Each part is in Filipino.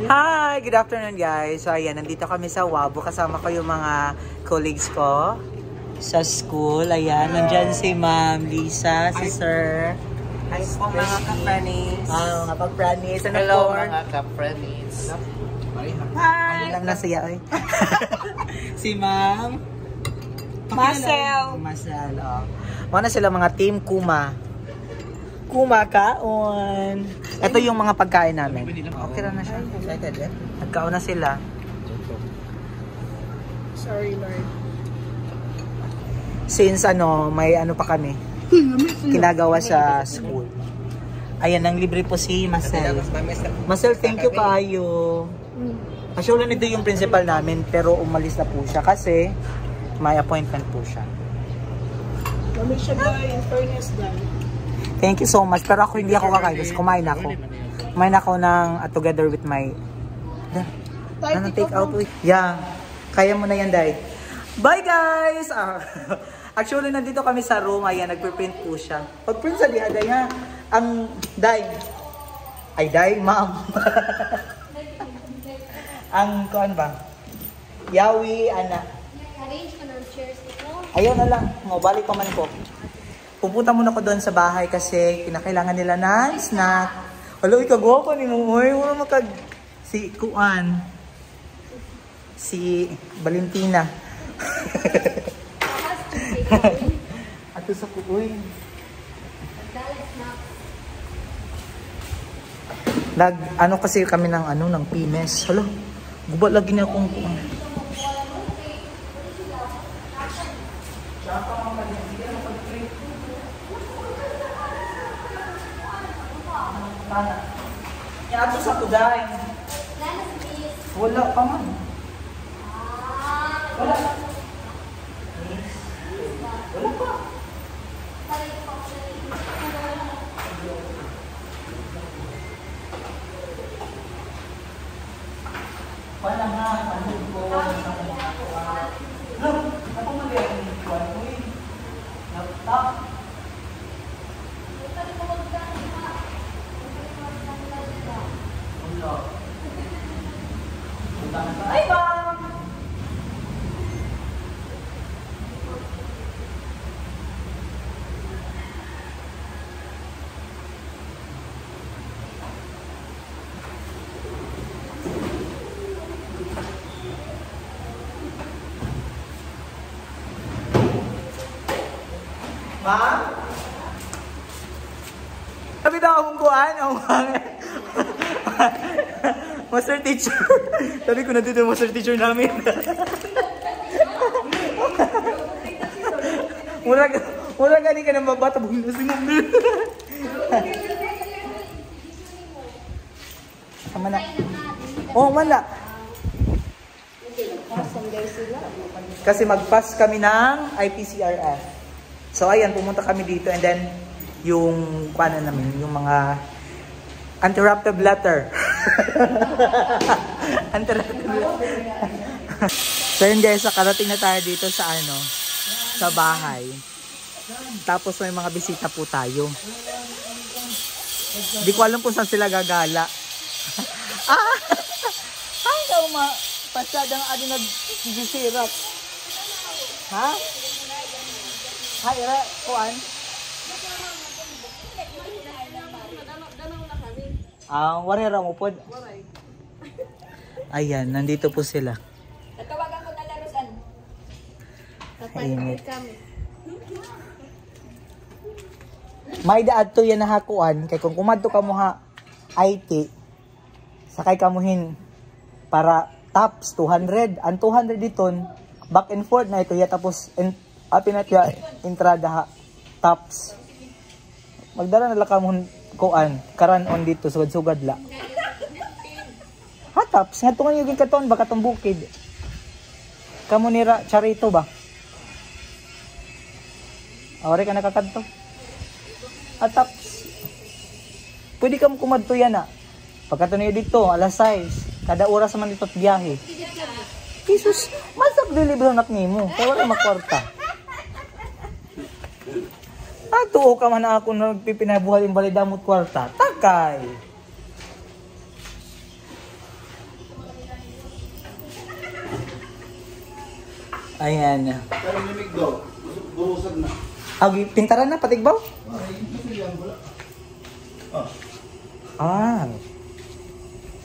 Hi! Good afternoon guys. So ayan, nandito kami sa Wabo. Kasama ko yung mga colleagues ko sa school. Ayan, nandyan si Ma'am Lisa, si Sir. Hi po mga ka-Pranis. Mga pag-Pranis. Hello mga ka-Pranis. Hi! Ano lang na siya, oy. Si Ma'am Marcel. Marcel, oh. Mana sila mga team Kuma. Kumakaon. Ito yung mga pagkain namin. Okay na siya. Excited eh. Nagkaon na sila. Sorry Lord. Since may pa kami. Kinagawa sa school. Ayan, ang libre po si Marcel. Marcel, thank you kaayo. Actually, nito yung principal namin pero umalis na po siya kasi may appointment po siya. Mami siya guys, in fairness guys. Thank you so much. Pero ako hindi ako kakain kasi kumain ako. Kumain ako ng together with my take out with. Yeah. Kaya mo na yan, Day. Bye guys! Actually, nandito kami sa room. Ayan, nagpe-print po siya. Pag-print sa diha, Day ha. Ang Day. Ay, Day, ma'am. Ang kuan ba? Yawi, ana. Arrange ka ng chairs ito. Ayaw na lang. Balik pa man ko. Pupunta muna ko doon sa bahay kasi kinakailangan nila ng snack. Wala, ikagwapo ni Moy. Wala makag... Si Kuan. Si Valentina. Ato sa Kuoy. Ano kasi kami ng PMS. Hala, guba lagi na akong Kuan. Yan ato sa kuday. Wala pa man. Wala. Wala pa. Wala nga. Ano ko? Look, ako mag-iwan yung kuwan ko eh. Laptop. Ay, ma'am! Ma'am? Sabi daw akong kuhaan, Master teacher. Sabi ko nandito yung master teacher namin. Mura gani ka ng babata. Buhindasin mo. Tama na. Oh, wala. Kasi mag-pass kami ng IPCRF. So ayan, pumunta kami dito and then yung paano namin, yung mga interrupted letter. So yun guys, nakarating na tayo dito sa sa bahay. Tapos may mga bisita po tayo. Hindi ko alam kung saan sila gagala. Ay, daw pasyadang nag-sirap. Ha? Hay, kuan? Warera mo po. Ayan, nandito po sila. Natawagan ko na larusan. Init. May daad to yan na hakuan. Kaya kung kumadto ka mo ha IT, sakay ka muhin para tops 200. Ang 200 dito, back and forth na ito. Tapos, apinatya, entrada ha, tops. Magdala na lang ka muhin kuan, karan on dito, sugad-sugad la. Hataps, nga tungan yung katon, baka itong bukid. Kamu nira, charito ba? Awari ka nakakadto. Hataps. Pwede ka mo kumadto yan na. Pagkato niyo dito, alas 6. Kada oras naman dito at biyahe. Jesus, masak deliver nak nimo. Kaya wala makwarta. Tuo ka man ako na nagpipinabuhay yung balidamot kwarta. Takay! Ayan. Pero limig daw. Burusan na. Pintaran na, patigbaw? Ay, masilihan ko lang.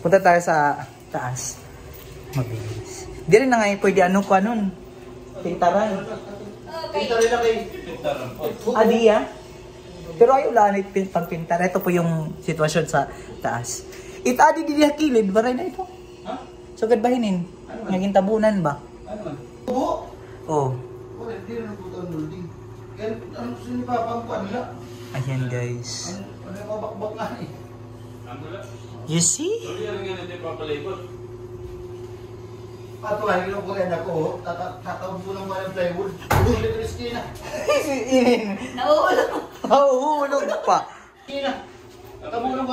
Punta tayo sa taas. Mabilis. Di rin na ngayon pwede ano ko nun. Pintaran. Pintarin na kay Pintaran. Adiya. Pero ayaw lang pagpintar. Ito po yung sitwasyon sa taas. Adi di kilid. Baray na ito. Ha? Sugad bahinin. Naging tabunan ba? Ano man? Tubo? Oo. Wala, hindi na nabutan ng building. Kaya ano gusto ni Papa ang kuwan nila? Ayan guys. Ano yung mabakbak nga eh? You see? Pato nga, hindi ko rin ako. Tatawag po ng mga plywood. Ulit ko Christina. Nauulog pa. Christina. Nakabulang ko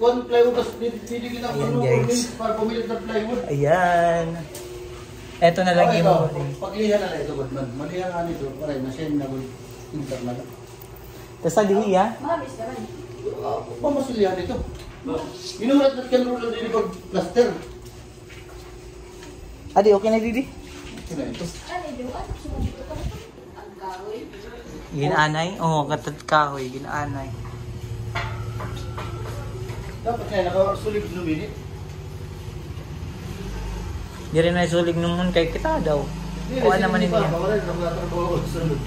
one plywood. Tapos didikit ang Ayan, puno guys. para pumilit ng plywood. Ayan. Ito na lang yung Paglihan na ito, Batman. Malihan nga nito. Paray, nasyan na ko. Pintar na lang. Tapos sa dihi ha? Mabis naman. Pamasilihan ito. Minurat na kanrulan din pag plaster. Adi, okay na didi? Okay na ito. Ano yung ano? Sumubito ka na ito? Ang kahoy. Ginaanay? Oo, katad kahoy. Ginaanay. Dapat kaya nakasulig lumini. Di rin na sulig naman kay kita daw. Kuha naman hindi niya. Wala, nagtatrabaho ko sa sunod.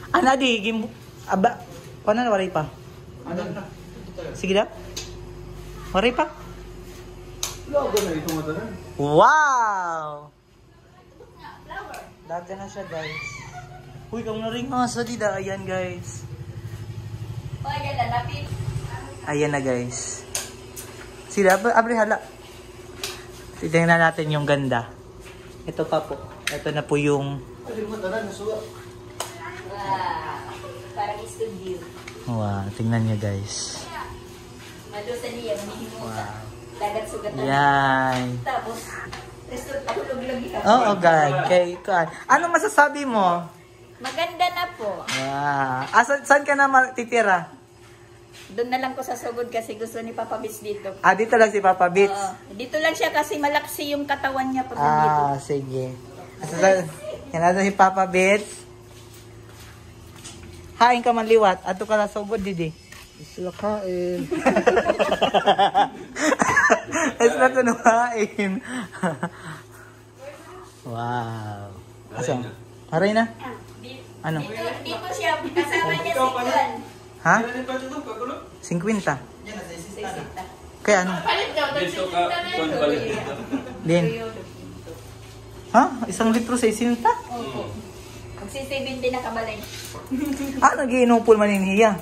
Ana di, aba, kuha na waray pa. Ano na? Sige daw. Waray pa. Logo na ito matanan. Wow! Daga na siya guys. Uy, kung na-ring sa dida. Ayan guys. Mga ganda, napin. Ayan na guys. Sila, abri hala. Titingnan natin yung ganda. Ito pa po. Ito na po yung... Ay, matanan, nasuwa. Wow. Parang studio. Wow, tingnan nyo guys. Malusa niya, manihimuta. Dagat sugatan. Yan. Tapos, resto, ahulog lagi ka. Oo, God. Anong masasabi mo? Maganda na po. Wow. Saan ka na titira? Doon na lang ko sa sugod kasi gusto ni Papa Bits dito. Dito lang si Papa Bits. Dito lang siya kasi malaksi yung katawan niya pag nandito. Sige. Yan na si Papa Bits. Hain ka man liwat. Ato ka na sugod, Didi. Sila kain. Es na ito hain. Wow. Asa? Haray na? Ano? Dito siya, kasama niya si Juan. Ha? 50. Kaya ano? Dito ka, Juan Din. Ha? 1 litro sa 60? Opo. Magsi-70 na kabalay. Nag-iinupol man niya.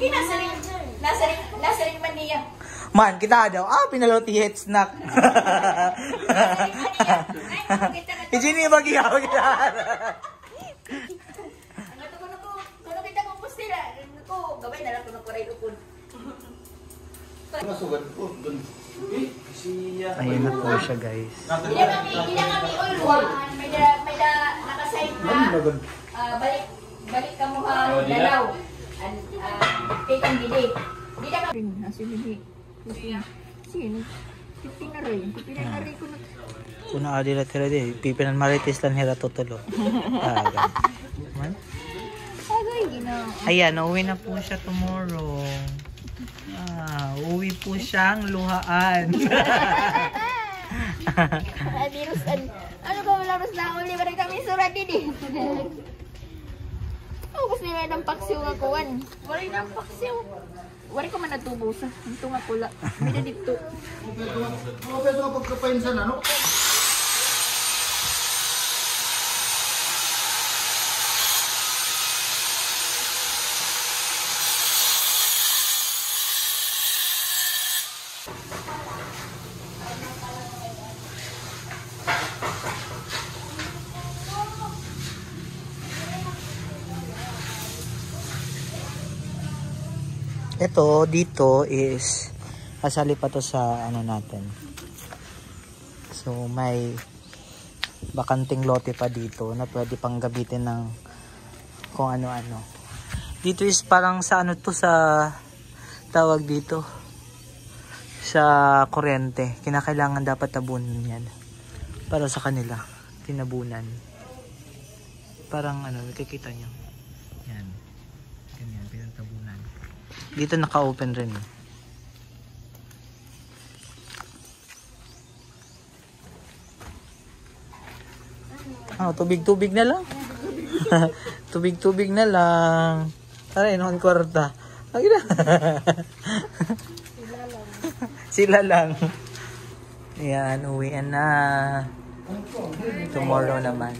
Nasa rin man niya. Man, kita daw. Pinaloti head snack. Ijini mag-ihaw kita. Kuno kita kong pustila. Gawin na lang ko ng kuray upon. Masugat ko. Doon. Ayun na po siya guys. Hindi na kami ulwan. May nakasign na. Balik ka mo ha dalaw. Kitang bili. Hindi na kami. Asin bili. Sino? Pipi na rin. Pipi na rin ko na. Kuna adila tira di. Pipinan marites lang hira tutulo. Man? Agay, gina. Ayan, uwi na po siya tomorrow. Uwi po siyang luhaan. Ano ka wala ros na uli ba rin kami surat din gusto nila ng paksiw nga kuwan. Wala ng paksiw. Wala ko man natubo sa. Ito nga pula. May na dito. Mga peso nga pagkapainsan, ano? Ito, dito is kasali pa to sa ano natin. So, may bakanting lote pa dito na pwede pang gamitin ng kung ano-ano. Dito is parang sa ano to sa tawag dito. sa kuryente. Kinakailangan dapat tabunan yan. Para sa kanila. Tinabunan. Parang ano, nakikita nyo. Yan. Ganyan, pinatabunan. Dito naka-open rin. Tubig-tubig na lang. Tubig-tubig na lang. Aray, noon kwarta. Ay na. Sila lang. Ayan, uwian na. Tomorrow naman.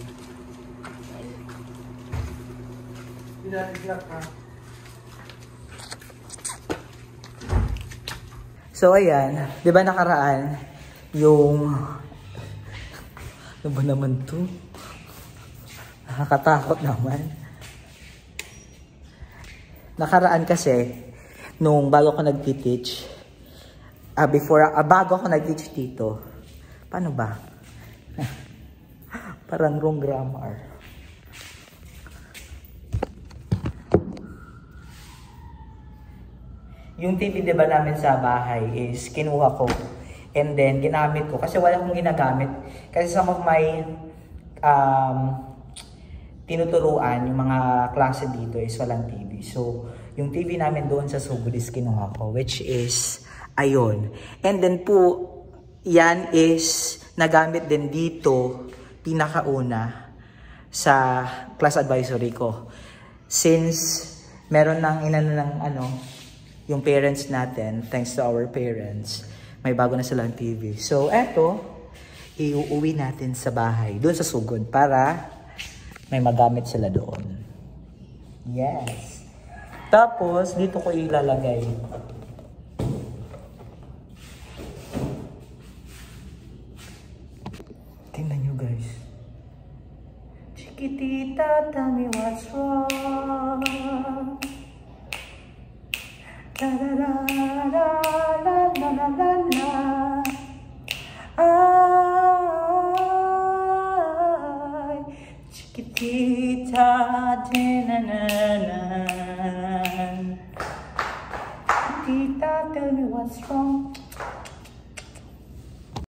So, ayan. Di ba nakaraan, yung... Ano ba naman to? Nakakatakot naman. Nakaraan kasi, nung bago ako nag-teach, bago ako nag-teach dito, paano ba? Parang wrong grammar. Yung TV diba namin sa bahay is kinuha ko. And then, ginamit ko. Kasi wala akong ginagamit. Kasi some of my tinuturuan, yung mga klase dito is walang TV. So, yung TV namin doon sa Sugod is kinuha ko. Which is, ayun. And then po, yan is nagamit din dito, pinakauna, sa class advisory ko. Since, meron ng inano ng yung parents natin, thanks to our parents, may bago na silang TV. So, eto, iuuwi natin sa bahay, doon sa Sugod, para may magamit sila doon. Yes. Tapos, dito ko ilalagay. Tingnan nyo, guys. Chiquitita, tell me what's wrong. La la la la la la la la la. Ay, chiquitita, dinananan. Chiquitita, tell me what's wrong.